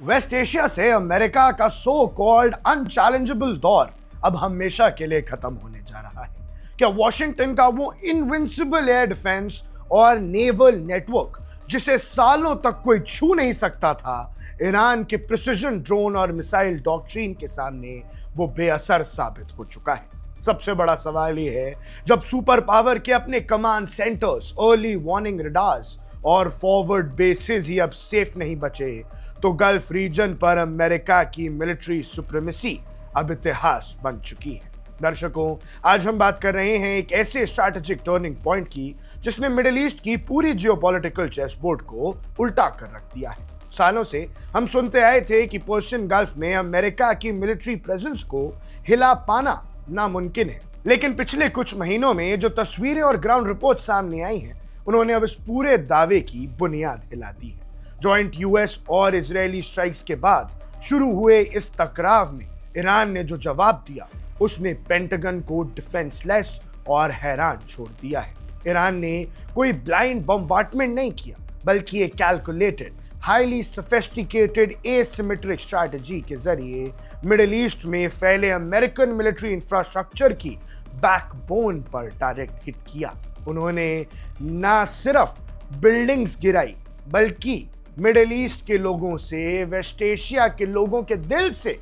Waste Asia से America का so called अनचैलेंजेबल दौर अब हमेशा के लिए खत्म होने जा रहा है। क्या वॉशिंगटन का वो इनविंसिबल एयर डिफेंस और नेवल नेटवर्क जिसे सालों तक कोई छू नहीं सकता था, ईरान के प्रिसिजन ड्रोन और मिसाइल डॉक्ट्रिन के सामने वो बेअसर साबित हो चुका है। सबसे बड़ा सवाल ये है, जब सुपर पावर के अपने command centres, early warning radars और फॉरवर्ड बेसिस ही अब सेफ नहीं बचे, तो गल्फ रीजन पर अमेरिका की मिलिट्री सुप्रीमेसी अब इतिहास बन चुकी है। दर्शकों, आज हम बात कर रहे हैं एक ऐसे स्ट्रैटेजिक टर्निंग पॉइंट की जिसने मिडिल ईस्ट की पूरी जियोपॉलिटिकल चेसबोर्ड को उल्टा कर रख दिया है। सालों से हम सुनते आए थे कि पर्शियन गल्फ में अमेरिका की मिलिट्री प्रेजेंस को हिला पाना नामुमकिन है, लेकिन पिछले कुछ महीनों में जो तस्वीरें और ग्राउंड रिपोर्ट सामने आई हैं, उन्होंने अब इस पूरे दावे की बुनियाद हिला दी है। जॉइंट यूएस और इजरायली स्ट्राइक्स के बाद शुरू हुए इस टकराव में ईरान ने जो जवाब दिया, उसने पेंटागन को डिफेंसलेस और हैरान छोड़ दिया है। ईरान ने कोई ब्लाइंड बम्बार्टमेंट नहीं किया, बल्कि एक calculated, highly sophisticated asymmetric strategy के जरिए मिडिल ईस्ट में फैले अमेरिकन मिलिट्री इंफ्रास्ट्रक्चर की बैकबोन पर डायरेक्ट हिट किया। उन्होंने ना सिर्फ बिल्डिंग्स गिराई, बल्कि मिडिल ईस्ट के लोगों से, वेस्ट एशिया के लोगों के दिल से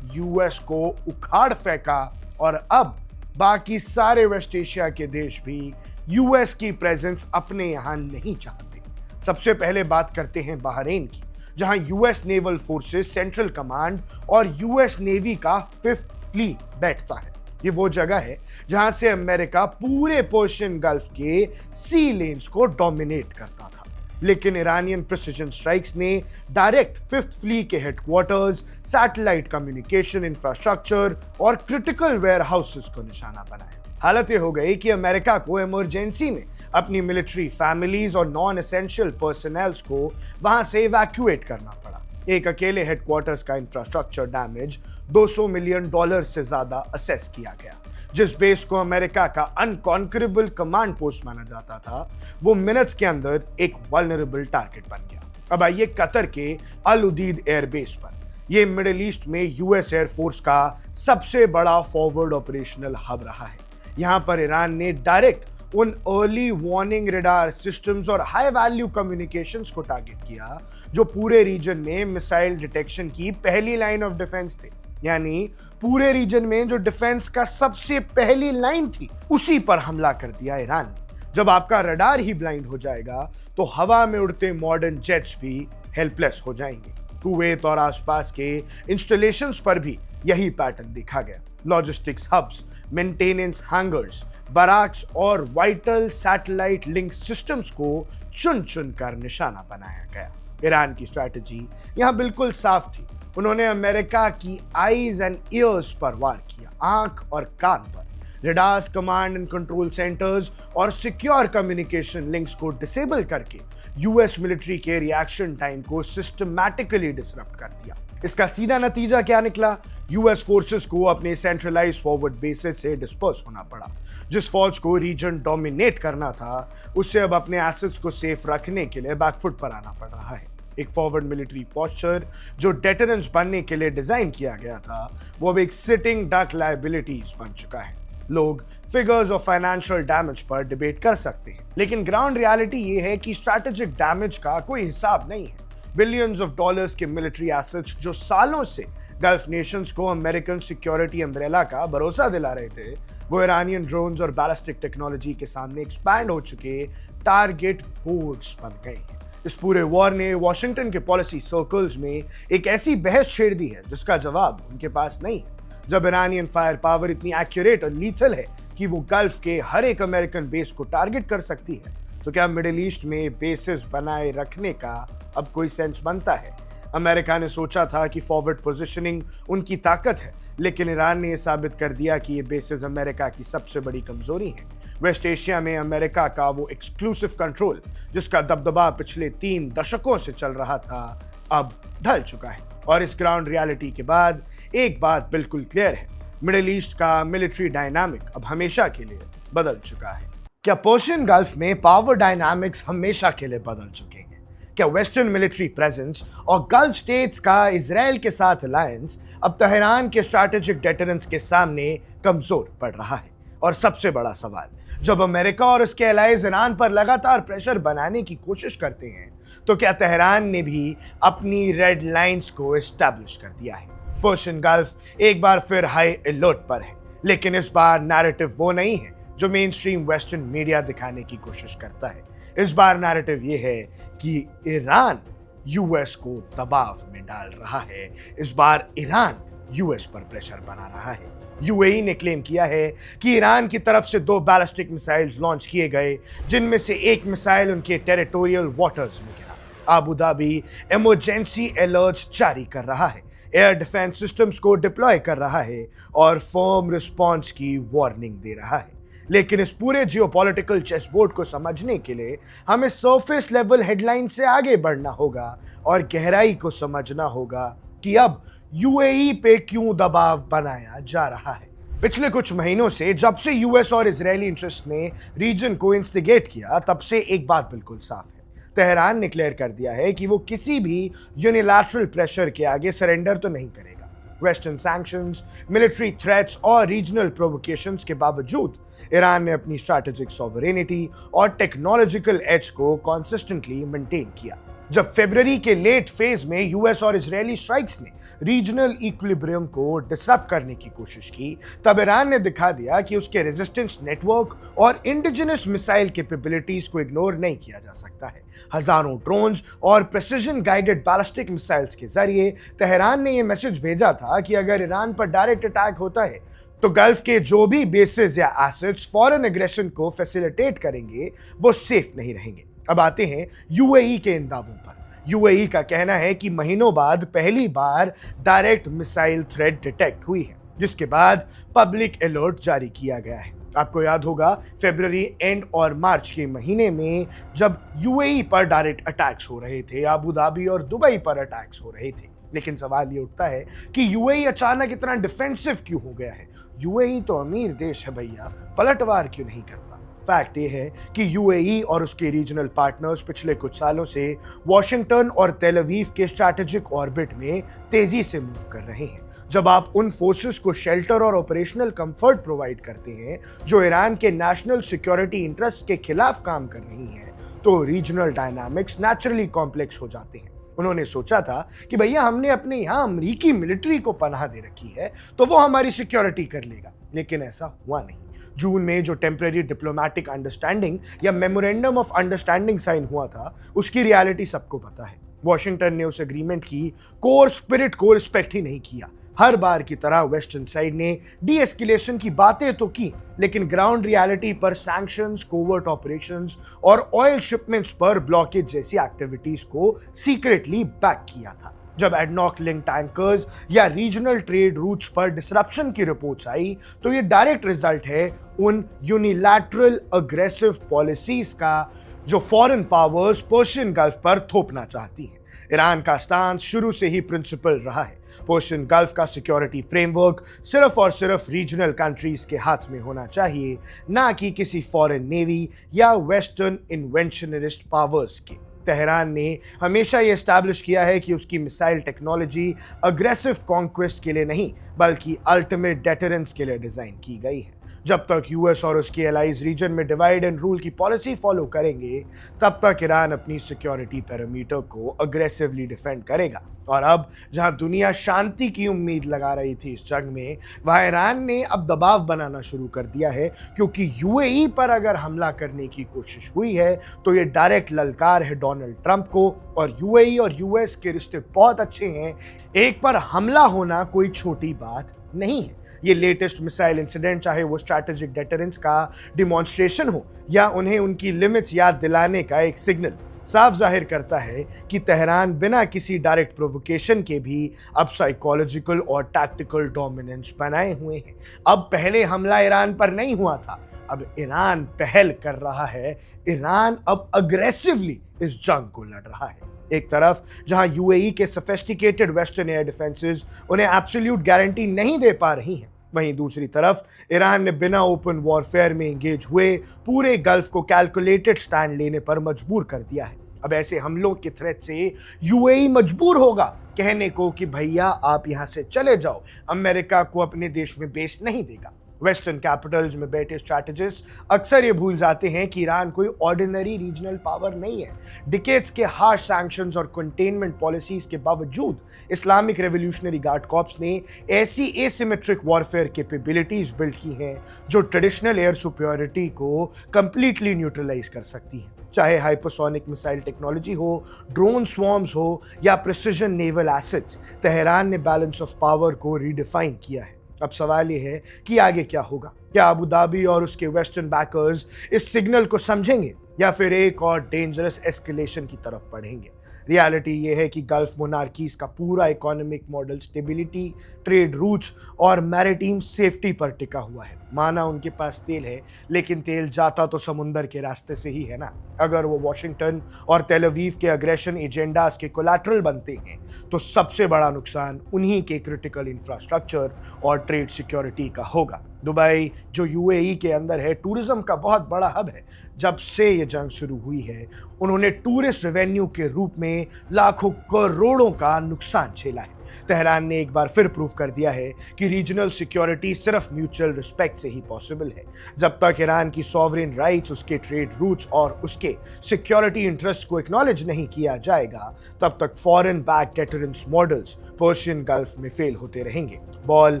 यूएस को उखाड़ फेंका और अब बाकी सारे वेस्ट एशिया के देश भी यूएस की प्रेजेंस अपने यहां नहीं चाहते। सबसे पहले बात करते हैं बहरीन की, जहां US naval forces, central command और यूएस नेवी का 5th फ्लीट बैठता है। ये वो जगह है जहां से अमेरिका पूरे पर्शियन गल्फ के सी लेन्स को डोमिनेट करता था। लेकिन ईरानियन प्रिसिजन स्ट्राइक्स ने डायरेक्ट 5th फ्लीट के हेडक्वार्टर्स, सैटेलाइट कम्युनिकेशन इंफ्रास्ट्रक्चर और क्रिटिकल वेयरहाउसेस को निशाना बनाया। हालत ये हो गई कि अमेरिका को इमरजेंसी में अपनी मिलिट्री फैमिलीज और नॉन एसेंशियल पर्सनल्स को वहां से इवैक्यूएट करना पड़ा। एक अकेले हेडक्वार्टर्स का इंफ्रास्ट्रक्चर डैमेज $200 मिलियन से ज्यादा असेस किया गया। जिस बेस को अमेरिका का अनकॉन्करेबल कमांड पोस्ट माना जाता था, वो मिनट्स के अंदर एक वल्नरेबल टारगेट बन गया। अब आइए कतर के अल उदीद एयरबेस पर। यह मिडिल ईस्ट में यूएस एयरफोर्स का सबसे बड़ा फॉरवर्ड ऑपरेशनल हब रहा है। यहां पर ईरान ने डायरेक्ट उन अर्ली वार्निंग रडार सिस्टम्स और हाई वैल्यू कम्युनिकेशंस को टारगेट किया जो पूरे रीजन में मिसाइल डिटेक्शन की पहली लाइन ऑफ डिफेंस थे। यानी पूरे रीजन में जो डिफेंस का सबसे पहली लाइन थी, उसी पर हमला कर दिया ईरान ने। जब आपका रडार ही ब्लाइंड हो जाएगा, तो हवा में उड़ते मॉडर्न जेट्स भी हेल्पलेस हो जाएंगे। कुवैत और आसपास के इंस्टॉलेशंस पर भी यही पैटर्न देखा गया। लॉजिस्टिक्स हब्स, मेंटेनेंस हैंगर्स, बराक्स और वाइटल सैटेलाइट लिंक सिस्टम्स को चुन चुन कर निशाना बनाया गया। ईरान की स्ट्रैटेजी यहां बिल्कुल साफ थी। उन्होंने अमेरिका की आईज एंड ईयर्स पर वार किया, आंख और कान पर। Radars, command and control centres और सिक्योर कम्युनिकेशन लिंक्स को डिसेबल करके यूएस मिलिट्री के रिएक्शन टाइम को सिस्टमैटिकली डिसरप्ट कर दिया। इसका सीधा नतीजा क्या निकला? यूएस फोर्सेस को अपने सेंट्रलाइज फॉरवर्ड बेसेस से डिस्पर्स होना पड़ा। जिस फौज को रीजन डोमिनेट करना था, उससे अब अपने एसेट्स को सेफ रखने के लिए बैकफुट पर आना पड़ रहा है। एक फॉरवर्ड मिलिट्री पोस्चर जो डेटरेंस बनने के लिए डिजाइन किया गया था, वो अब एक सिटिंग डक लायबिलिटीज बन चुका है। लोग फिगर्स और फाइनेंशियल डैमेज पर डिबेट कर सकते हैं, लेकिन ग्राउंड रियलिटी ये है कि स्ट्रैटेजिक डैमेज का कोई हिसाब नहीं है। बिलियंस ऑफ डॉलर्स के मिलिट्री एसेट्स जो सालों से गल्फ नेशंस को अमेरिकन सिक्योरिटी अम्ब्रेला का भरोसा दिला रहे थे, वो ईरानियन ड्रोन्स और बैलिस्टिक टेक्नोलॉजी के सामने एक्सपैंड हो चुके टारगेट बोर्ड्स बन गए हैं। इस पूरे वॉर ने वॉशिंगटन के पॉलिसी सर्कल्स में एक ऐसी बहस छेड़ दी है जिसका जवाब उनके पास नहीं है। जब ईरानियन फायर पावर इतनी एक्यूरेट और लीथल है कि वो गल्फ के हर एक अमेरिकन बेस को टारगेट कर सकती है, तो क्या मिडिल ईस्ट में बेसिस बनाए रखने का अब कोई सेंस बनता है? अमेरिका ने सोचा था कि फॉरवर्ड पोजीशनिंग उनकी ताकत है, लेकिन ईरान ने यह साबित कर दिया कि ये बेसिस अमेरिका की सबसे बड़ी कमजोरी है। वेस्ट एशिया में अमेरिका का वो एक्सक्लूसिव कंट्रोल, जिसका दबदबा पिछले 3 दशकों से चल रहा था, अब ढल चुका है। और इस ग्राउंड रियलिटी के बाद एक बात बिल्कुल क्लियर है, मिडिल ईस्ट का मिलिट्री डायनामिक अब हमेशा के लिए बदल चुका है। क्या पर्शियन गल्फ में पावर डायनामिक्स हमेशा के लिए बदल चुके हैं? क्या वेस्टर्न मिलिट्री प्रेजेंस और गल्फ स्टेट्स का इजराइल के साथ अलायंस अब तेहरान के स्ट्रैटेजिक डेटरेंस के सामने कमजोर पड़ रहा है? और सबसे बड़ा सवाल, जब अमेरिका और उसके एलाइज ईरान पर लगातार प्रेशर बनाने की कोशिश करते हैं, तो क्या तेहरान ने भी अपनी रेड लाइंस को एस्टैब्लिश कर दिया है? पर्शियन गल्फ एक बार फिर हाई अलर्ट पर है, लेकिन इस बार नैरेटिव वो नहीं है जो मेन स्ट्रीम वेस्टर्न मीडिया दिखाने की कोशिश करता है। इस बार नैरेटिव ये है कि ईरान यूएस को दबाव में डाल रहा है। इस बार ईरान यूएस पर प्रेशर बना रहा है। यूएई ने क्लेम किया है कि ईरान की तरफ से 2 बैलिस्टिक मिसाइल्स लॉन्च किए गए, जिनमें से एक मिसाइल उनके टेरिटोरियल वाटर्स में गिरा। अबू धाबी इमरजेंसी अलर्ट्स जारी कर रहा है, एयर डिफेंस सिस्टम्स को डिप्लॉय कर रहा है और फर्म रिस्पॉन्स की वार्निंग दे रहा है। लेकिन इस पूरे जियोपॉलिटिकल चेसबोर्ड को समझने के लिए हमें सरफेस लेवल हेडलाइन से आगे बढ़ना होगा और गहराई को समझना होगा कि अब यूएई पे क्यों दबाव बनाया जा रहा है। पिछले कुछ महीनों से जब से यूएस और इजरायली इंटरेस्ट ने रीजन को इंस्टिगेट किया, तब से एक बात बिल्कुल साफ है। तेहरान ने क्लियर कर दिया है कि वो किसी भी यूनिलैटरल प्रेशर के आगे सरेंडर तो नहीं करेगा। वेस्टर्न सैंक्शंस, मिलिट्री थ्रेट्स और रीजनल प्रोवोकेशंस के बावजूद ईरान ने अपनी स्ट्रैटेजिक सॉवरेनिटी और टेक्नोलॉजिकल एज को कंसिस्टेंटली मेंटेन किया। जब फरवरी के लेट फेज में यूएस और इजरायली स्ट्राइक्स ने रीजनल इक्विलिब्रियम को डिसरप्ट करने की कोशिश की, तब ईरान ने दिखा दिया कि उसके रेजिस्टेंस नेटवर्क और इंडिजिनस मिसाइल कैपेबिलिटीज को इग्नोर नहीं किया जा सकता है। हजारों ड्रोन्स और प्रिसिजन गाइडेड बैलिस्टिक मिसाइल्स के जरिए तेहरान ने यह मैसेज भेजा था कि अगर ईरान पर डायरेक्ट अटैक होता है तो गल्फ के जो भी बेसेस या एसेट्स फॉरेन एग्रेशन को फैसिलिटेट करेंगे वो सेफ नहीं रहेंगे। अब आते हैं यूएई के इन दावों पर। यूएई का कहना है कि महीनों बाद पहली बार डायरेक्ट मिसाइल थ्रेट डिटेक्ट हुई है, जिसके बाद पब्लिक अलर्ट जारी किया गया है। आपको याद होगा फरवरी एंड और मार्च के महीने में जब यूएई पर डायरेक्ट अटैक्स हो रहे थे, अबू धाबी और दुबई पर अटैक्स हो रहे थे। लेकिन सवाल ये उठता है कि यूएई अचानक इतना डिफेंसिव क्यों हो गया है? यूएई तो अमीर देश है भैया, पलटवार क्यों नहीं करता? फैक्ट ये है कि यूएई और उसके रीजनल पार्टनर्स पिछले कुछ सालों से वॉशिंगटन और तेल अवीव के स्ट्रैटेजिक ऑर्बिट में तेजी से मूव कर रहे हैं। जब आप उन फोर्सेस को शेल्टर और ऑपरेशनल कंफर्ट प्रोवाइड करते हैं जो ईरान के नेशनल सिक्योरिटी इंटरेस्ट के खिलाफ काम कर रही हैं, तो रीजनल डायनामिक्स नेचुरली कॉम्प्लेक्स हो जाते हैं। उन्होंने सोचा था कि भैया हमने अपने यहाँ अमेरिकी मिलिट्री को पनाह दे रखी है तो वो हमारी सिक्योरिटी कर लेगा, लेकिन ऐसा हुआ नहीं। जून में जो टेम्परेरी डिप्लोमेटिक अंडरस्टैंडिंग या मेमोरेंडम ऑफ अंडरस्टैंडिंग साइन हुआ था, उसकी रियलिटी सबको पता है। वॉशिंगटन ने उस एग्रीमेंट की कोर स्पिरिट को रिस्पेक्ट ही नहीं किया। हर बार की तरह वेस्टर्न साइड ने डी एस्केलेशन की बातें तो की, लेकिन ग्राउंड रियलिटी पर सैंक्शंस, कोवर्ट ऑपरेशंस और ऑयल शिपमेंट्स पर ब्लॉकेज जैसी एक्टिविटीज को सीक्रेटली बैक किया था। जब एडनॉक लिंक टैंकर्स या रीजनल ट्रेड रूट्स पर डिसरप्शन की रिपोर्ट्स आई, तो ये डायरेक्ट रिजल्ट है उन यूनिलैटरल अग्रेसिव पॉलिसीज का जो फॉरेन पावर्स पर्शियन गल्फ पर थोपना चाहती हैं। ईरान का स्टांस शुरू से ही प्रिंसिपल रहा है, पर्शियन गल्फ का सिक्योरिटी फ्रेमवर्क सिर्फ और सिर्फ रीजनल कंट्रीज के हाथ में होना चाहिए, ना कि किसी फॉरेन नेवी या वेस्टर्न इन्वेंशनरिस्ट पावर्स के। तेहरान ने हमेशा ये एस्टैब्लिश किया है कि उसकी मिसाइल टेक्नोलॉजी अग्रेसिव कॉन्क्वेस्ट के लिए नहीं, बल्कि अल्टीमेट डेटरेंस के लिए डिजाइन की गई है। जब तक यूएस और उसके एलाइज रीजन में डिवाइड एंड रूल की पॉलिसी फॉलो करेंगे, तब तक ईरान अपनी सिक्योरिटी पैरामीटर को अग्रेसिवली डिफेंड करेगा। और अब जहां दुनिया शांति की उम्मीद लगा रही थी इस जंग में, वहां ईरान ने अब दबाव बनाना शुरू कर दिया है, क्योंकि यूएई पर अगर हमला करने की कोशिश हुई है तो ये डायरेक्ट ललकार है डोनाल्ड ट्रंप को। और यूएई और यूएस के रिश्ते बहुत अच्छे हैं, एक पर हमला होना कोई छोटी बात नहीं है। ये लेटेस्ट मिसाइल इंसिडेंट, चाहे वो स्ट्रैटेजिक डेटरेंस का डिमॉन्स्ट्रेशन हो या उन्हें उनकी लिमिट्स याद दिलाने का एक सिग्नल, साफ जाहिर करता है कि तेहरान बिना किसी डायरेक्ट प्रोवोकेशन के भी अब साइकोलॉजिकल और टैक्टिकल डोमिनेंस बनाए हुए हैं। अब पहले हमला ईरान पर नहीं हुआ था, अब ईरान पहल कर रहा है। ईरान अब अग्रेसिवली इस जंग को लड़ रहा है। एक तरफ जहां यूएई के सोफिस्टिकेटेड वेस्टर्न एयर डिफेंसेस उन्हें एब्सोल्यूट गारंटी नहीं दे पा रही हैं, वहीं दूसरी तरफ ईरान ने बिना ओपन वॉरफेयर में एंगेज हुए पूरे गल्फ को कैलकुलेटेड स्टैंड लेने पर मजबूर कर दिया है। अब ऐसे हमलों के थ्रेट से यूएई मजबूर होगा कहने को कि भैया आप यहां से चले जाओ, अमेरिका को अपने देश में बेस नहीं देगा। वेस्टर्न कैपिटल्स में बैठे स्ट्रैटेजिस्ट अक्सर ये भूल जाते हैं कि ईरान कोई ऑर्डिनरी रीजनल पावर नहीं है। डिकेड्स के हार्श सैंक्शंस और कंटेनमेंट पॉलिसीज के बावजूद इस्लामिक रेवोल्यूशनरी गार्ड कॉर्प्स ने ऐसी एसिमेट्रिक वॉरफेयर कैपेबिलिटीज बिल्ड की हैं जो ट्रेडिशनल एयर सुपीरियरिटी को कंप्लीटली न्यूट्रलाइज कर सकती हैं। चाहे हाइपरसोनिक मिसाइल टेक्नोलॉजी हो, ड्रोन स्वॉर्म्स हो या प्रिसिजन नेवल एसेट्स, तेहरान ने बैलेंस ऑफ पावर को रीडिफाइन किया है। अब सवाल यह है कि आगे क्या होगा? क्या अबू धाबी और उसके वेस्टर्न बैकर्स इस सिग्नल को समझेंगे या फिर एक और डेंजरस एस्केलेशन की तरफ बढ़ेंगे? रियलिटी ये है कि गल्फ मोनार्कीज का पूरा economic model stability, trade routes और मैरिटाइम सेफ्टी पर टिका हुआ है। माना उनके पास तेल है, लेकिन तेल जाता तो समुंदर के रास्ते से ही है ना। अगर वो वॉशिंगटन और तेल अवीव के अग्रेशन एजेंडास के कोलैटरल बनते हैं तो सबसे बड़ा नुकसान उन्हीं के क्रिटिकल इंफ्रास्ट्रक्चर और ट्रेड सिक्योरिटी का होगा। दुबई जो यूएई के अंदर है, टूरिज्म का बहुत बड़ा हब है। जब से ये जंग शुरू हुई है, उन्होंने टूरिस्ट रेवेन्यू के रूप में लाखों करोड़ों का नुकसान झेला है। तेहरान ने एक बार फिर प्रूव कर दिया है कि रीजनल सिक्योरिटी सिर्फ म्यूचुअल रिस्पेक्ट से ही पॉसिबल है। जब तक ईरान की सॉवरेन राइट्स, उसके ट्रेड रूट्स और उसके सिक्योरिटी इंटरेस्ट को एक्नॉलेज नहीं किया जाएगा, तब तक foreign back deterrence models Persian gulf में फेल होते रहेंगे। बॉल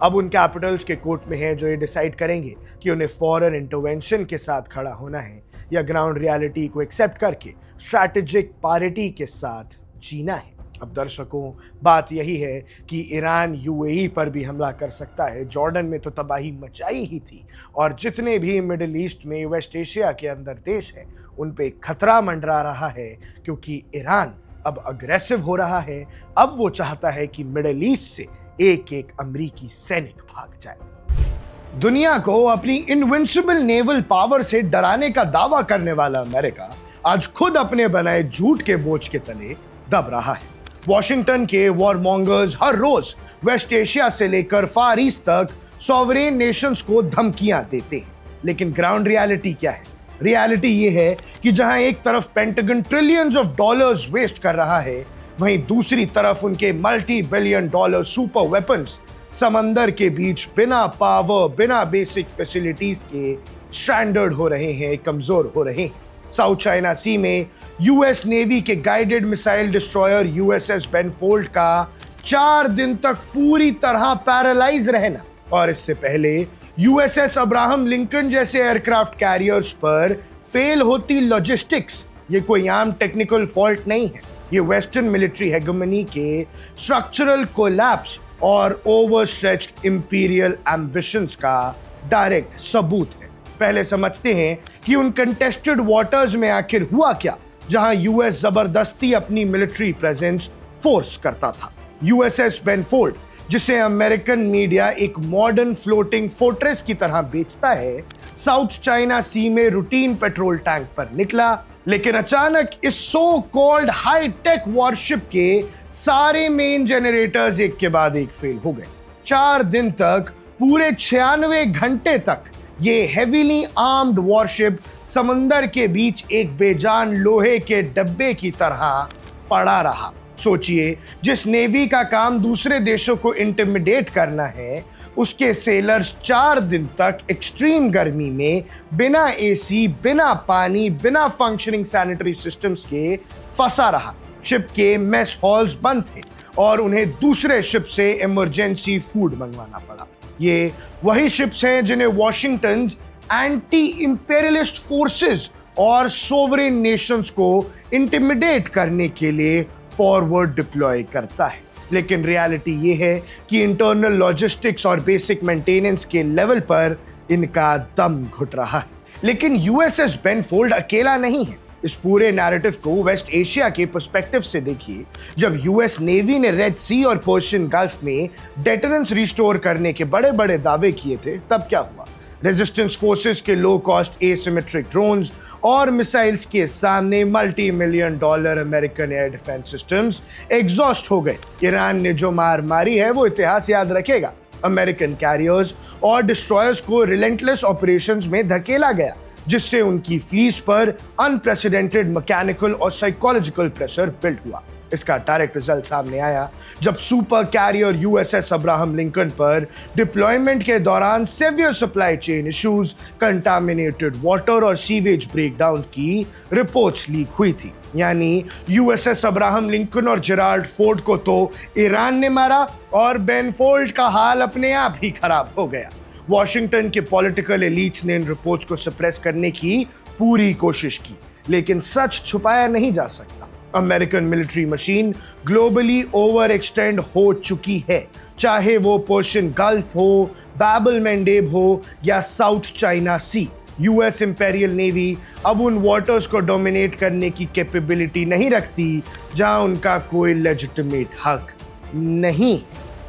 अब उन कैपिटल्स के कोर्ट में है जो ये डिसाइड करेंगे कि उन्हें फॉरेन इंटरवेंशन के साथ खड़ा होना है या ग्राउंड रियलिटी को एक्सेप्ट करके स्ट्रैटेजिक पारिटी के साथ जीना है। अब दर्शकों, बात यही है कि ईरान यूएई पर भी हमला कर सकता है। जॉर्डन में तो तबाही मचाई ही थी, और जितने भी मिडिल ईस्ट में, वेस्ट एशिया के अंदर देश हैं, उन पे खतरा मंडरा रहा है, क्योंकि ईरान अब अग्रेसिव हो रहा है। अब वो चाहता है कि मिडिल ईस्ट से एक एक अमेरिकी सैनिक भाग जाए। दुनिया को अपनी इनविंसिबल नेवल पावर से डराने का दावा करने वाला अमेरिका आज खुद अपने बनाए झूठ के बोझ के तले दब रहा है। वॉशिंगटन के वॉरमॉन्गर्स हर रोज वेस्ट एशिया से लेकर फार ईस्ट तक सॉवरेन नेशंस को धमकियां देते हैं, लेकिन ग्राउंड रियलिटी क्या है? रियलिटी ये है कि जहां एक तरफ Pentagon trillions of dollars waste कर रहा है, वहीं दूसरी तरफ उनके multi billion dollar super weapons समंदर के बीच बिना पावर, बिना बेसिक फैसिलिटीज के स्ट्रैंडर्ड हो रहे हैं, कमजोर हो रहे हैं। साउथ चाइना सी में यूएस नेवी के गाइडेड मिसाइल डिस्ट्रॉयर यूएसएस बेनफोल्ड का 4 दिन तक पूरी तरह पैरालाइज रहना, और इससे पहले यूएसएस अब्राहम लिंकन जैसे एयरक्राफ्ट कैरियर्स पर फेल होती लॉजिस्टिक्स, ये कोई आम टेक्निकल फॉल्ट नहीं है। ये वेस्टर्न मिलिट्री हेगेमनी के स्ट्रक्चरल कोलैप्स और ओवरस्ट्रेच्ड इंपीरियल एम्बिशंस का डायरेक्ट सबूत है। पहले समझते हैं कि उन कंटेस्टेड वाटर्स में आखिर हुआ क्या, जहां यूएस जबरदस्ती अपनी मिलिट्री प्रेजेंस फोर्स करता था। यूएसएस बेनफोल्ड, जिसे अमेरिकन मीडिया एक मॉडर्न फ्लोटिंग फोर्ट्रेस की तरह बेचता है, साउथ चाइना सी में रूटीन पेट्रोल टैंक पर निकला, लेकिन अचानक इस so called high tech worship के सारे मेन जेनरेटर्स एक के बाद एक फेल हो गए। 4 दिन तक, पूरे 96 घंटे तक ये हेवीली आर्म्ड वॉरशिप समंदर के बीच एक बेजान लोहे के डब्बे की तरह पड़ा रहा। सोचिए, जिस नेवी का काम दूसरे देशों को इंटिमिडेट करना है, उसके सेलर्स 4 दिन तक एक्सट्रीम गर्मी में बिना एसी, बिना पानी, बिना फंक्शनिंग सैनिटरी सिस्टम्स के फंसा रहा। शिप के मेस हॉल्स बंद थे और उन्हें दूसरे शिप से इमरजेंसी फूड मंगवाना पड़ा। ये वही शिप्स हैं जिन्हें वॉशिंगटन एंटी इंपेरियलिस्ट फोर्सेस और सोवरेन नेशंस को इंटिमिडेट करने के लिए फॉरवर्ड डिप्लॉय करता है। लेकिन रियलिटी ये है कि इंटरनल लॉजिस्टिक्स और बेसिक मेंटेनेंस के लेवल पर इनका दम घुट रहा है। लेकिन यूएसएस बेनफोल्ड अकेला नहीं है। इस पूरे नैरेटिव को वेस्ट एशिया के पर्सपेक्टिव से देखिए। जब यूएस नेवी ने रेड सी और पर्शियन गल्फ में डेटरेंस रिस्टोर करने के बड़े बड़े दावे किए थे, तब क्या हुआ? रेजिस्टेंस फोर्सेस के लो कॉस्ट एसिमेट्रिक ड्रोन्स और मिसाइल्स के सामने multi million dollar American air defence systems exhaust हो गए। ईरान ने जो मार मारी है वो इतिहास याद रखेगा। अमेरिकन कैरियर्स और डिस्ट्रॉयर्स को रिलेंटलेस ऑपरेशंस में धकेला गया। जिससे उनकी फ्लीस पर अनप्रेसिडेंटेड मैकेनिकल और साइकोलॉजिकल प्रेशर बिल्ड हुआ। इसका डायरेक्ट रिजल्ट सामने आया जब super carrier USS Abraham Lincoln पर डिप्लॉयमेंट के दौरान severe supply chain issues, contaminated water और सीवेज ब्रेकडाउन की रिपोर्ट्स लीक हुई थी। यानी यूएसएस अब्राहम लिंकन और जेराल्ड फोर्ड को तो ईरान ने मारा और बेन फोल्ड का हाल अपने आप ही खराब हो गया। वॉशिंगटन के पॉलिटिकल एलीट्स ने इन रिपोर्ट्स को सप्रेस करने की पूरी कोशिश की, लेकिन सच छुपाया नहीं जा सकता। American military machine globally over extend हो चुकी है, चाहे वो पर्शियन गल्फ हो, बाबल मैंडेब हो या साउथ चाइना सी। यूएस इंपेरियल नेवी अब उन वाटर्स को डोमिनेट करने की कैपेबिलिटी नहीं रखती जहां उनका कोई लेजिटिमेट हक नहीं।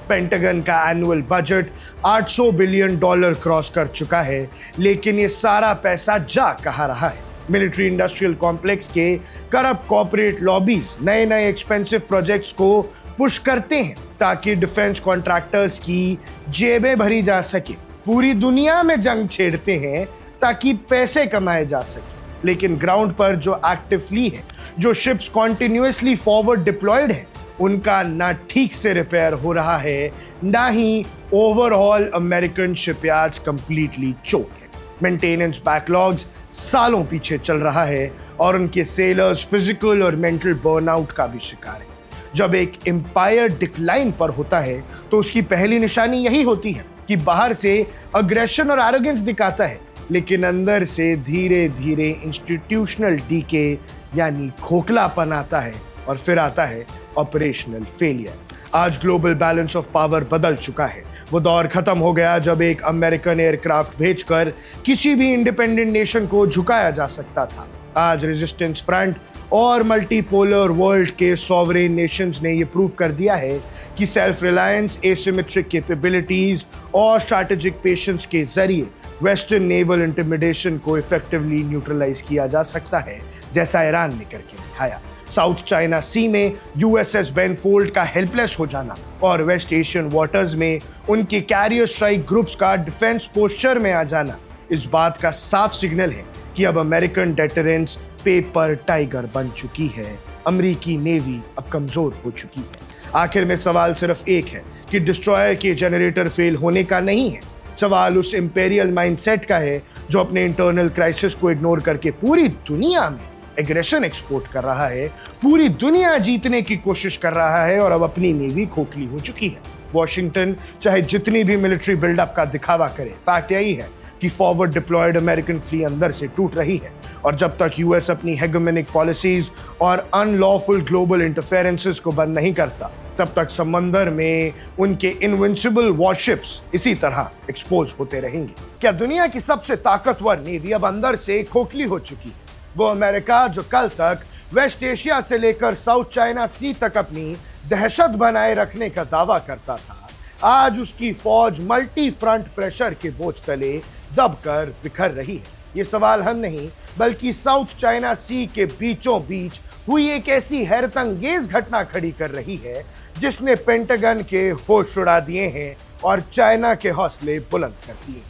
पेंटागन का एनुअल बजट $800 बिलियन क्रॉस कर चुका है, लेकिन ये सारा पैसा जा कहाँ रहा है? मिलिट्री इंडस्ट्रियल कॉम्प्लेक्स के करप्ट कॉर्पोरेट लॉबीज नए नए एक्सपेंसिव प्रोजेक्ट्स को पुश करते हैं ताकि डिफेंस कॉन्ट्रैक्टर्स की जेबें भरी जा सके। पूरी दुनिया में जंग छेड़ते हैं ताकि पैसे कमाए जा सके, लेकिन ग्राउंड पर जो एक्टिव फ्लीट है, जो शिप्स कॉन्टिन्यूअसली फॉरवर्ड डिप्लॉयड है, उनका ना ठीक से रिपेयर हो रहा है, ना ही ओवरऑल अमेरिकन शिपयार्ड्स कंप्लीटली चोक है। मेंटेनेंस बैकलॉग्स सालों पीछे चल रहा है और उनके सेलर्स फिजिकल और मेंटल बर्नआउट का भी शिकार है। जब एक एम्पायर डिक्लाइन पर होता है तो उसकी पहली निशानी यही होती है कि बाहर से अग्रेशन और एरोगेंस दिखाता है, लेकिन अंदर से धीरे धीरे इंस्टीट्यूशनल डीके यानी खोखलापन आता है और फिर आता है ऑपरेशनल फेलियर। आज ग्लोबल बैलेंस ऑफ पावर बदल चुका है। वो दौर खत्म हो गया जब एक अमेरिकन एयरक्राफ्ट भेजकर किसी भी इंडिपेंडेंट नेशन को झुकाया जा सकता था। आज रेजिस्टेंस फ्रंट और मल्टीपोलर वर्ल्ड के सॉवरेन नेशंस ने ये प्रूव कर दिया है कि सेल्फ रिलायंस, एसिमेट्रिक कैपेबिलिटीज और स्ट्रैटेजिक पेशेंस के जरिए वेस्टर्न नेवल इंटिमिडेशन को इफेक्टिवली न्यूट्रलाइज किया जा सकता है, जैसा ईरान ने करके दिखाया। साउथ चाइना सी में यूएसएस बेन फोल्ड का हेल्पलेस हो जाना और वेस्ट एशियन वाटर्स में उनके कैरियर स्ट्राइक ग्रुप्स का डिफेंस पोस्चर में आ जाना इस बात का साफ सिग्नल है कि अब अमेरिकन डेटरेंस पेपर टाइगर बन चुकी है। अमेरिकी नेवी अब कमजोर हो चुकी है। आखिर में सवाल सिर्फ एक है कि डिस्ट्रॉयर के जनरेटर फेल होने का नहीं है, सवाल उस इंपेरियल माइंडसेट का है जो अपने इंटरनल क्राइसिस को इग्नोर करके पूरी दुनिया में एग्रेशन एक्सपोर्ट कर रहा है, पूरी दुनिया जीतने की कोशिश कर रहा है और अब अपनी नेवी खोखली हो चुकी है। वॉशिंगटन चाहे जितनी भी मिलिट्री बिल्डअप का दिखावा करे, फैक्ट यही है कि फॉरवर्ड डिप्लॉयड अमेरिकन फ्लीट अंदर से टूट रही है और जब तक यूएस अपनी हेगेमोनिक पॉलिसीज और अनलॉफुल ग्लोबल इंटरफेरेंसेस को बंद नहीं करता, तब तक समंदर में उनके इनविंसिबल वॉरशिप्स इसी तरह एक्सपोज होते रहेंगे। क्या दुनिया की सबसे ताकतवर नेवी अब अंदर से खोखली हो चुकी है? वो अमेरिका जो कल तक वेस्ट एशिया से लेकर साउथ चाइना सी तक अपनी दहशत बनाए रखने का दावा करता था, आज उसकी फौज मल्टी फ्रंट प्रेशर के बोझ तले दबकर बिखर रही है। ये सवाल हम नहीं बल्कि साउथ चाइना सी के बीचों बीच हुई एक ऐसी हैरतअंगेज घटना खड़ी कर रही है जिसने पेंटागन के होश उड़ा दिए हैं और चाइना के हौसले बुलंद कर दिए।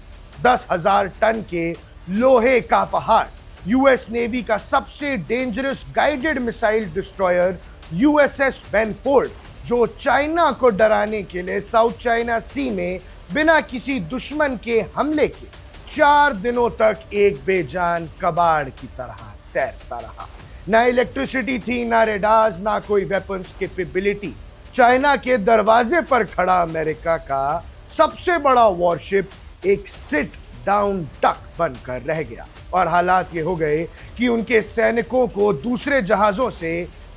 10,000 टन के लोहे का पहाड़ यूएस नेवी का सबसे dangerous guided missile destroyer USS Ben fold, जो चाइना को डराने के लिए साउथ चाइना सी में बिना किसी दुश्मन के हमले के 4 दिनों तक एक बेजान कबाड़ की तरह तैरता रहा। ना इलेक्ट्रिसिटी थी, ना रेडार्स, ना कोई वेपन्स कैपेबिलिटी। चाइना के दरवाजे पर खड़ा अमेरिका का सबसे बड़ा वॉरशिप एक सिट डाउन डक बनकर रह गया और हालात ये हो गए कि उनके सैनिकों को दूसरे जहाजों से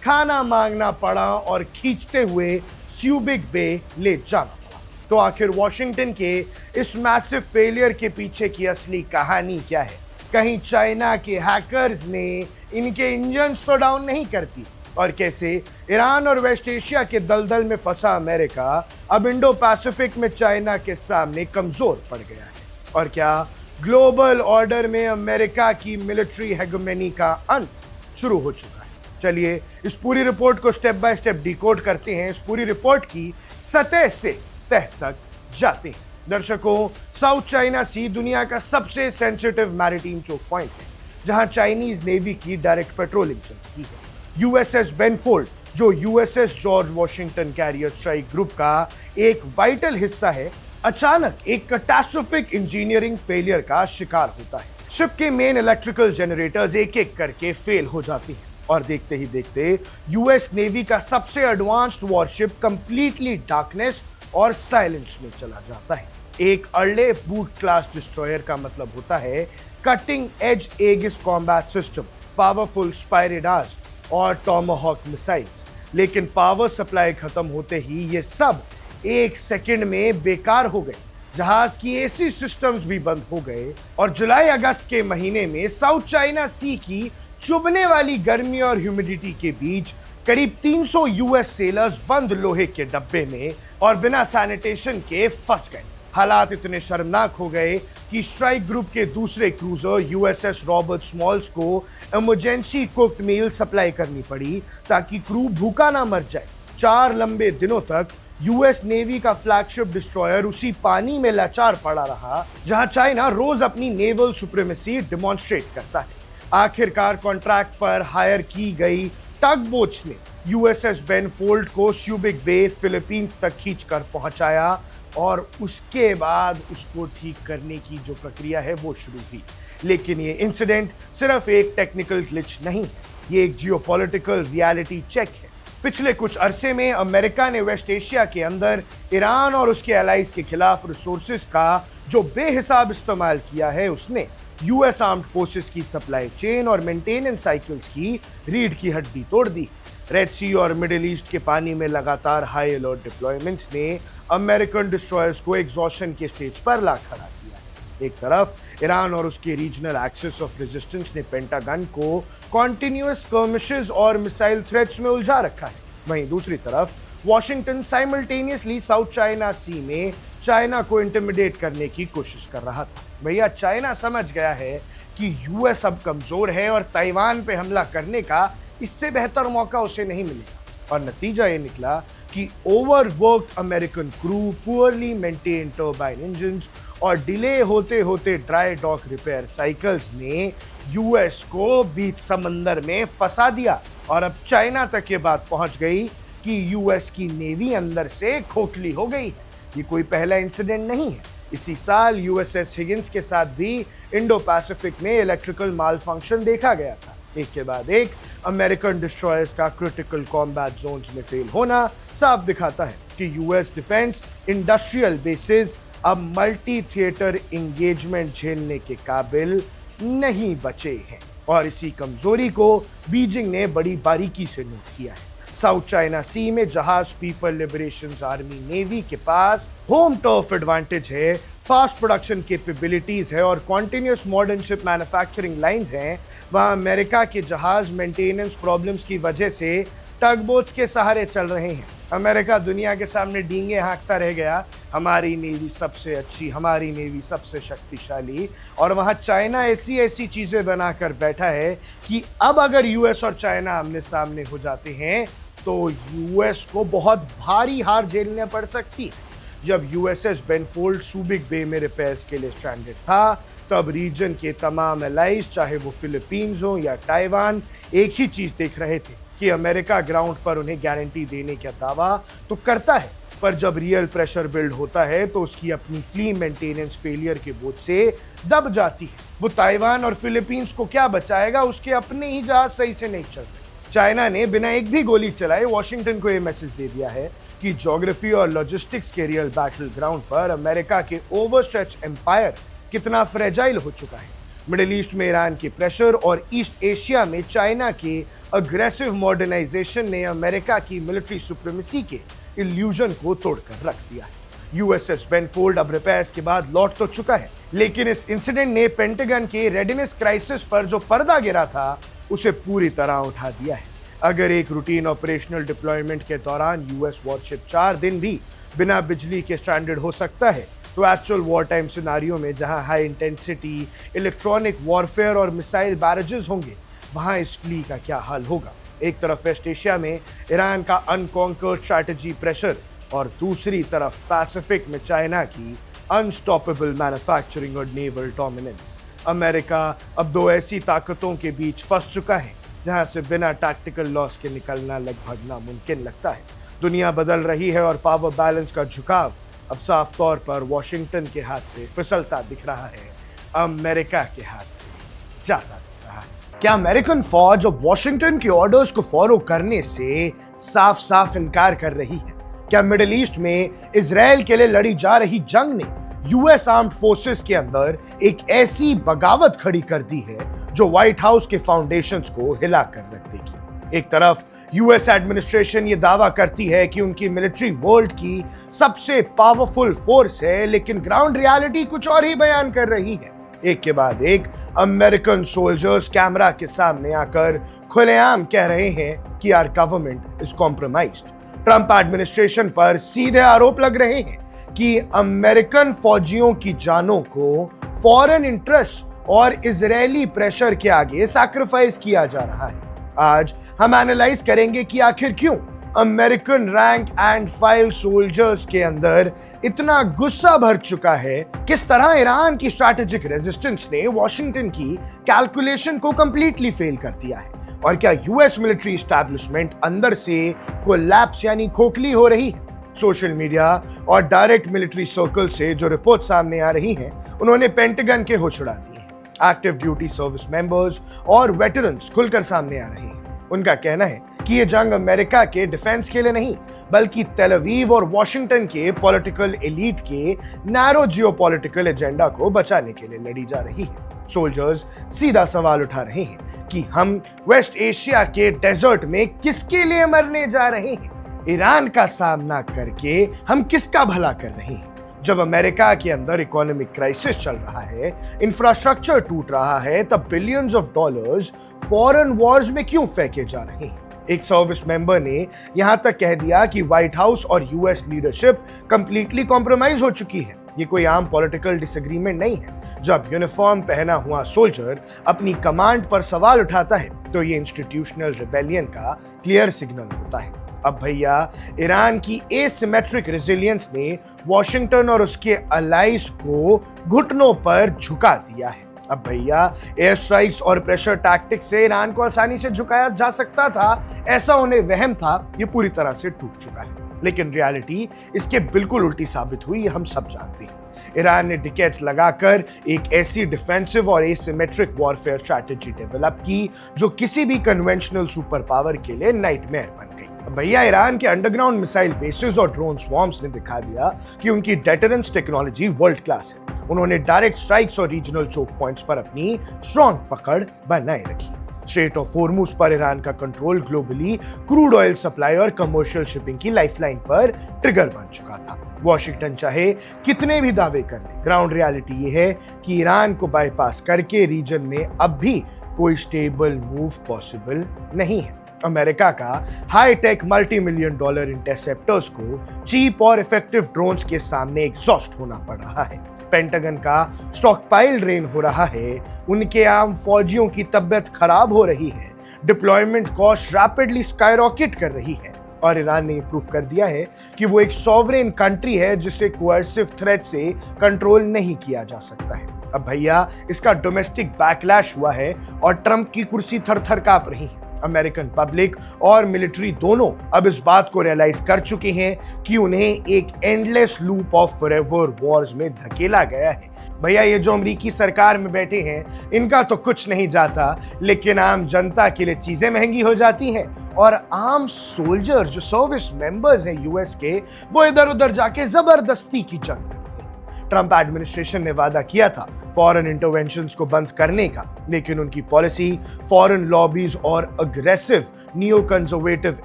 खाना मांगना पड़ा और खींचते हुए स्यूबिक बे ले जाना पड़ा। तो आखिर वॉशिंगटन के इस मैसिव फेलियर के पीछे की असली कहानी क्या है? कहीं चाइना के हैकर्स ने इनके इंजन्स तो डाउन नहीं करती? और कैसे ईरान और वेस्ट एशिया के दलदल में फंसा अमेरिका अब इंडो पैसिफिक में चाइना के सामने कमजोर पड़ गया है? और क्या ग्लोबल ऑर्डर में अमेरिका की मिलिट्री हेगेमनी का अंत शुरू हो चुका है? चलिए इस पूरी रिपोर्ट को स्टेप बाय स्टेप डिकोड करते हैं। इस पूरी रिपोर्ट की सतह से तह तक जाते हैं। दर्शकों, साउथ चाइना सी दुनिया का सबसे सेंसिटिव मैरिटाइम चोक पॉइंट है। जहां चाइनीज नेवी की डायरेक्ट पेट्रोलिंग चलती है। यूएसएस बेनफोल्ड, जो USS George Washington carrier strike group का एक वाइटल हिस्सा है, अचानक एक कैटास्ट्रोफिक इंजीनियरिंग फेलियर का शिकार होता है। शिप के मेन इलेक्ट्रिकल जनरेटर्स एक एक करके फेल हो जाती हैं और देखते ही देखते यूएस नेवी का सबसे एडवांस्ड वॉरशिप कंप्लीटली डार्कनेस और साइलेंस में चला जाता है। एक अर्ले बूट क्लास डिस्ट्रॉयर का मतलब होता है cutting edge Agassiz combat system, powerful spy radars और टॉमाहॉक मिसाइल्स। लेकिन पावर सप्लाई खत्म होते ही ये सब एक सेकंड में बेकार हो गए। जहाज की एसी सिस्टम्स भी बंद हो गए और जुलाई अगस्त के महीने में साउथ चाइना सी की चुभने वाली गर्मी और ह्यूमिडिटी के बीच करीब 300 यूएस सेलर्स बंद लोहे के डब्बे में और बिना सैनिटेशन के फंस गए। हालात इतने शर्मनाक हो गए कि स्ट्राइक ग्रुप के दूसरे क्रूजर यूएसएस रॉबर्ट स्मॉल्स को इमरजेंसी कुक्ड मील सप्लाई करनी पड़ी ताकि क्रू भूखा ना मर जाए। 4 लंबे दिनों तक यूएस नेवी का फ्लैगशिप डिस्ट्रॉयर उसी पानी में लाचार पड़ा रहा जहां चाइना रोज अपनी नेवल सुप्रीमेसी डिमॉन्स्ट्रेट करता है। आखिरकार कॉन्ट्रैक्ट पर हायर की गई टग बोट्स ने यूएसएस बेनफोल्ड को स्यूबिक बे फिलीपींस तक खींचकर पहुंचाया और उसके बाद उसको ठीक करने की जो प्रक्रिया है वो शुरू हुई। लेकिन ये इंसिडेंट सिर्फ एक टेक्निकल ग्लिच नहीं है, ये एक जियोपॉलिटिकल रियलिटी चेक है। पिछले कुछ अरसे में अमेरिका ने वेस्ट एशिया के अंदर ईरान और उसके एलाइज के खिलाफ रिसोर्सेज का जो बेहिसाब इस्तेमाल किया है, उसने यूएस आर्म्ड फोर्सेस की सप्लाई चेन और मेंटेनेंस साइकिल्स की रीढ़ की हड्डी तोड़ दी। रेड सी और मिडिल ईस्ट के पानी में लगातार हाई अलर्ट डिप्लॉयमेंट्स ने अमेरिकन डिस्ट्रॉयर्स को एग्जॉशन के स्टेज पर ला खड़ा किया। एक तरफ ईरान और उसके रीजनल एक्सिस ऑफ रेजिस्टेंस ने पेंटागन को कॉन्टिन्यूअस स्कर्मिशेस और मिसाइल थ्रेट्स में उलझा रखा है। वहीं दूसरी तरफ वॉशिंगटन साइमल्टेनियसली साउथ चाइना सी में चाइना को इंटिमिडेट करने की कोशिश कर रहा था। भैया, चाइना समझ गया है कि यूएस अब कमजोर है और ताइवान पे हमला करने का इससे बेहतर मौका उसे नहीं मिलेगा। और नतीजा ये निकला कि overworked American crew, poorly maintain turbine engines और डिले होते होते ड्राई डॉक रिपेयर साइकिल्स ने यूएस को बीच समंदर में फंसा दिया। और अब चाइना तक ये बात पहुंच गई कि यूएस की नेवी अंदर से खोखली हो गई है। ये कोई पहला इंसिडेंट नहीं है। इसी साल यूएसएस हिगिंस के साथ भी इंडो पैसिफिक में इलेक्ट्रिकल माल फंक्शन देखा गया था। एक के बाद एक अमेरिकन डिस्ट्रॉयर्स का क्रिटिकल कॉम्बैट जोन्स में फेल होना साफ दिखाता है कि यूएस डिफेंस इंडस्ट्रियल बेसिस अब मल्टी थिएटर इंगेजमेंट झेलने के काबिल नहीं बचे हैं। और इसी कमजोरी को बीजिंग ने बड़ी बारीकी से नोट किया है। साउथ चाइना सी में जहाज पीपल लिबरेशन आर्मी नेवी के पास होम टर्फ एडवांटेज है, फास्ट प्रोडक्शन कैपेबिलिटीज है और continuous modern ship manufacturing lines हैं। वहां अमेरिका के जहाज मेंटेनेंस प्रॉब्लम्स की वजह से टग बोट्स के सहारे चल रहे हैं। अमेरिका दुनिया के सामने डींगे हाँकता रह गया, हमारी नेवी सबसे अच्छी, हमारी नेवी सबसे शक्तिशाली। और वहां चाइना ऐसी ऐसी चीजें बनाकर बैठा है कि अब अगर यूएस और चाइना आमने सामने हो जाते हैं तो यूएस को बहुत भारी हार झेलने पड़ सकती है। जब यूएसएस बेनफोल्ड सुबिक बे में रिपेयर्स के लिए स्ट्रैंडेड था, तब रीजन के तमाम एलाइज, चाहे वो फिलीपींस हो या ताइवान, एक ही चीज देख रहे थे कि अमेरिका ग्राउंड पर उन्हें गारंटी देने का दावा तो करता है, पर जब रियल प्रेशर बिल्ड होता है तो उसकी अपनी फ्ली मेंटेनेंस फेलियर के बोझ से दब जाती है। वो ताइवान और फिलीपींस को क्या बचाएगा, उसके अपने ही जहाज सही से नहीं चलते। चाइना ने बिना एक भी गोली चलाए वॉशिंगटन को यह मैसेज दे दिया है कि ज्योग्राफी और लॉजिस्टिक्स के रियल बैटल ग्राउंड पर अमेरिका के ओवरस्ट्रेच एम्पायर कितना फ्रेजाइल हो चुका है। मिडिल ईस्ट में ईरान के प्रेशर और ईस्ट एशिया में चाइना के अग्रेसिव मॉडर्नाइजेशन ने अमेरिका की मिलिट्री सुप्रीमेसी के इल्यूजन को तोड़कर रख दिया है। यूएसएस बेनफोल्ड अब रिपेयर्स के बाद लौट तो चुका है, लेकिन इस इंसिडेंट ने पेंटागन के रेडीनेस क्राइसिस पर जो पर्दा गिरा था उसे पूरी तरह उठा दिया है। अगर एक रूटीन ऑपरेशनल डिप्लॉयमेंट के दौरान यूएस वॉरशिप 4 दिन भी बिना बिजली के स्ट्रैंडेड हो सकता है, तो एक्चुअल वॉर टाइम सिनारियो में जहां हाई इंटेंसिटी इलेक्ट्रॉनिक वॉरफेयर और मिसाइल बैरेजेस होंगे, वहां इस फ्ली का क्या हाल होगा। एक तरफ वेस्ट एशिया में ईरान का अनकॉन्कर्ड स्ट्रैटेजी प्रेशर और दूसरी तरफ पैसिफिक में चाइना की अनस्टॉपेबल मैन्युफैक्चरिंग और नेवल डोमिनेंस। अमेरिका अब दो ऐसी ताकतों के बीच फंस चुका है जहां से बिना टैक्टिकल लॉस के निकलना लगभग नामुमकिन लगता है। दुनिया बदल रही है और पावर बैलेंस का झुकाव अब साफ तौर पर वॉशिंगटन के हाथ से फिसलता दिख रहा है, अमेरिका के हाथ से ज्यादा दिख रहा है। क्या अमेरिकन फौज अब वॉशिंगटन के ऑर्डर्स को फॉलो करने से साफ साफ इनकार कर रही है? क्या मिडिल ईस्ट में इजराइल के लिए लड़ी जा रही जंग ने यूएस आर्म्ड फोर्सेस के अंदर एक ऐसी बगावत खड़ी कर दी है जो व्हाइट हाउस के फाउंडेशंस को हिला कर रख देगी? एक तरफ यूएस एडमिनिस्ट्रेशन ये दावा करती है कि उनकी मिलिट्री वर्ल्ड की सबसे पावरफुल फोर्स है, लेकिन ग्राउंड रियलिटी कुछ और ही बयान कर रही है। एक के बाद एक अमेरिकन सोल्जर्स कैमरा के सामने आकर खुलेआम कह रहे हैं कि our government is compromised. Trump administration पर सीधे आरोप लग रहे हैं कि अमेरिकन फौजियों की जानों को फॉरेन इंटरेस्ट और इजरायली प्रेशर के आगे सैक्रिफाइस किया जा रहा है। आज हम एनालाइज करेंगे कि आखिर क्यों American rank and file soldiers के अंदर इतना गुस्सा भर चुका है, किस तरह ईरान की स्ट्रैटेजिक रेजिस्टेंस ने वॉशिंगटन की कैलकुलेशन को कंप्लीटली फेल कर दिया है, और क्या यूएस मिलिट्री एस्टैब्लिशमेंट अंदर से कोलैप्स यानी खोखली हो रही है। सोशल मीडिया और डायरेक्ट मिलिट्री सर्कल से जो रिपोर्ट सामने आ रही हैं, उन्होंने पेंटागन के होश उड़ा दिए हैं। एक्टिव ड्यूटी सर्विस मेंबर्स और वेटरन्स खुलकर सामने आ रहे हैं। उनका कहना है कि ये जंग अमेरिका के डिफेंस के लिए नहीं, बल्कि तेल अवीव और वॉशिंगटन के पॉलिटिकल एलीट के नैरो जियोपॉलिटिकल एजेंडा को बचाने के लिए लड़ी जा रही है। सोल्जर्स सीधा सवाल उठा रहे हैं कि हम वेस्ट एशिया के डेजर्ट में किसके लिए मरने जा रहे हैं? ईरान का सामना करके हम किसका भला कर रहे हैं? जब अमेरिका के अंदर इकोनॉमिक क्राइसिस चल रहा है, इंफ्रास्ट्रक्चर टूट रहा है, तब billions of dollars foreign Wars में क्यों फेंके जा रहे हैं? एक सर्विस मेंबर ने यहां तक कह दिया कि व्हाइट हाउस और यूएस लीडरशिप कंप्लीटली कॉम्प्रोमाइज हो चुकी है। ये कोई आम पॉलिटिकल डिसएग्रीमेंट नहीं है। जब यूनिफॉर्म पहना हुआ सोल्जर अपनी कमांड पर सवाल उठाता है तो ये इंस्टीट्यूशनल रिबेलियन का क्लियर सिग्नल होता है। अब भैया ईरान की एसिमेट्रिक रेजिलियंस ने वॉशिंगटन और उसके अलाइज को घुटनों पर झुका दिया है। अब भैया एयर स्ट्राइक्स और प्रेशर टैक्टिक्स से ईरान को आसानी से झुकाया जा सकता था, ऐसा उन्हें वहम था, ये पूरी तरह से टूट चुका है। लेकिन रियलिटी इसके बिल्कुल उल्टी साबित हुई, हम सब जानते हैं। ईरान ने डिकेड्स लगाकर एक ऐसी डिफेंसिव और एसिमेट्रिक वॉरफेयर स्ट्रैटेजी डेवलप की जो किसी भी कन्वेंशनल सुपर पावर के लिए नाइटमेयर बन गई। भैया ईरान के अंडरग्राउंड मिसाइल बेसेस और ड्रोन स्वॉर्म्स ने दिखा दिया कि उनकी डेटरेंस टेक्नोलॉजी वर्ल्ड क्लास है। उन्होंने डायरेक्ट स्ट्राइक्स और रीजनल चोक पॉइंट्स पर अपनी स्ट्रॉन्ग पकड़ बनाए रखी। स्ट्रेट ऑफ हॉर्मुज पर ईरान का control globally crude oil supply और कमर्शियल शिपिंग की लाइफलाइन पर ट्रिगर बन चुका था। वॉशिंगटन चाहे कितने भी दावे कर ले, ग्राउंड रियलिटी ये है कि ईरान को बाईपास करके रीजन में अब भी कोई स्टेबल मूव पॉसिबल नहीं है। अमेरिका का high tech multi million dollar interceptors को चीप और इफेक्टिव ड्रोन्स के सामने एग्जॉस्ट होना पड़ रहा है। पेंटागन का स्टॉकपाइल ड्रेन हो रहा है, उनके आम फौजियों की तबीयत खराब हो रही है, डिप्लॉयमेंट कॉस्ट रैपिडली स्काईरॉकेट कर रही है, और ईरान ने प्रूव कर दिया है कि वो एक सॉवरेन कंट्री है जिसे कोएर्सिव थ्रेट से कंट्रोल नहीं किया जा सकता है। अब भैया इसका डोमेस्टिक बैकलैश हुआ है और ट्रंप की कुर्सी थर-थर कांप रही है। अमेरिकन पब्लिक और मिलिट्री दोनों अब इस बात को रियलाइज कर चुके हैं कि उन्हें एक endless loop of forever Wars में धकेला गया है। भैया ये जो अमेरिकी सरकार में बैठे हैं, इनका तो कुछ नहीं जाता, लेकिन आम जनता के लिए चीजें महंगी हो जाती हैं और आम सोल्जर जो सर्विस मेंबर्स हैं यूएस के, वो इधर उधर जाके जबरदस्ती की जंग करते हैं। ट्रंप एडमिनिस्ट्रेशन ने वादा किया था फॉरेन इंटरवेंशंस को बंद करने का, लेकिन उनकी पॉलिसी फॉरेन लॉबीज और अग्रेसिव नियो कंजर्वेटिव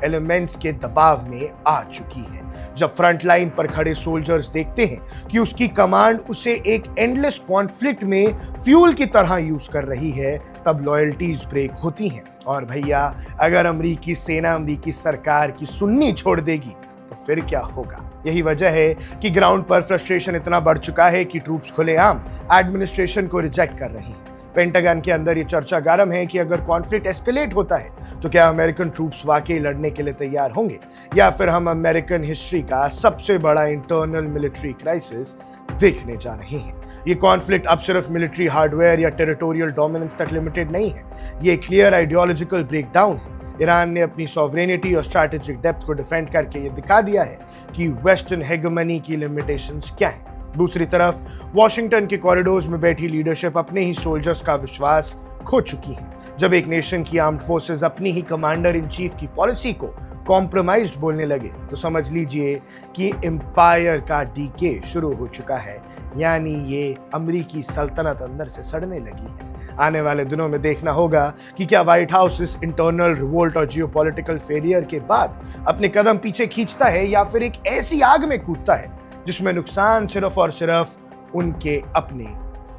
एलिमेंट्स के दबाव में आ चुकी है। जब फ्रंट लाइन पर खड़े सोल्जर्स देखते हैं कि उसकी कमांड उसे एक एंडलेस कॉन्फ्लिक्ट में फ्यूल की तरह यूज कर रही है, तब लॉयल्टीज ब्रेक होती हैं। और भैया अगर अमेरिकी सेना अमेरिकी सरकार की सुननी छोड़ देगी तो फिर क्या होगा? यही वजह है कि ग्राउंड पर फ्रस्ट्रेशन इतना बढ़ चुका है कि ट्रूप्स खुलेआम एडमिनिस्ट्रेशन को रिजेक्ट कर रही हैं। पेंटागन के अंदर ये चर्चा गर्म है कि अगर कॉन्फ्लिक्ट एस्केलेट होता है तो क्या अमेरिकन ट्रूप्स वाकई लड़ने के लिए तैयार होंगे, या फिर हम अमेरिकन हिस्ट्री का सबसे बड़ा इंटरनल मिलिट्री क्राइसिस देखने जा रहे हैं। ये कॉन्फ्लिक्ट अब सिर्फ मिलिट्री हार्डवेयर या टेरिटोरियल डोमिनेंस तक लिमिटेड नहीं है, ये क्लियर आइडियोलॉजिकल ब्रेकडाउन है। ईरान ने अपनी सॉवरेनिटी और स्ट्रैटेजिक डेप्थ को डिफेंड करके ये दिखा दिया है कि वेस्टर्न हेगेमनी की लिमिटेशंस क्या हैं। दूसरी तरफ वॉशिंगटन के कॉरिडोर्स में बैठी लीडरशिप अपने ही सोल्जर्स का विश्वास खो चुकी है। जब एक नेशन की आर्म्ड फोर्सेस अपनी ही कमांडर इन चीफ की पॉलिसी को कॉम्प्रोमाइज्ड बोलने लगे तो समझ लीजिए कि एम्पायर का डीके शुरू हो चुका है, यानी ये अमेरिकी सल्तनत अंदर से सड़ने लगी है। आने वाले दिनों में देखना होगा कि क्या व्हाइट हाउस इस इंटरनल रिवोल्ट और जियोपॉलिटिकल फेलियर के बाद अपने कदम पीछे खींचता है या फिर एक ऐसी आग में कूदता है जिसमें नुकसान सिर्फ और सिर्फ उनके अपने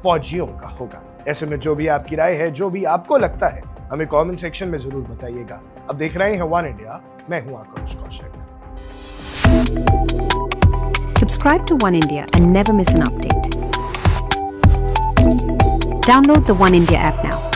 फौजियों का होगा। ऐसे में जो भी आपकी राय है, जो भी आपको लगता है, हमें कमेंट सेक्शन में जरूर बताइएगा। अब देख रहे हैं वन इंडिया, मैं हूं आकाश Kaushik. Subscribe to One India and never miss an update. Download the One India app now.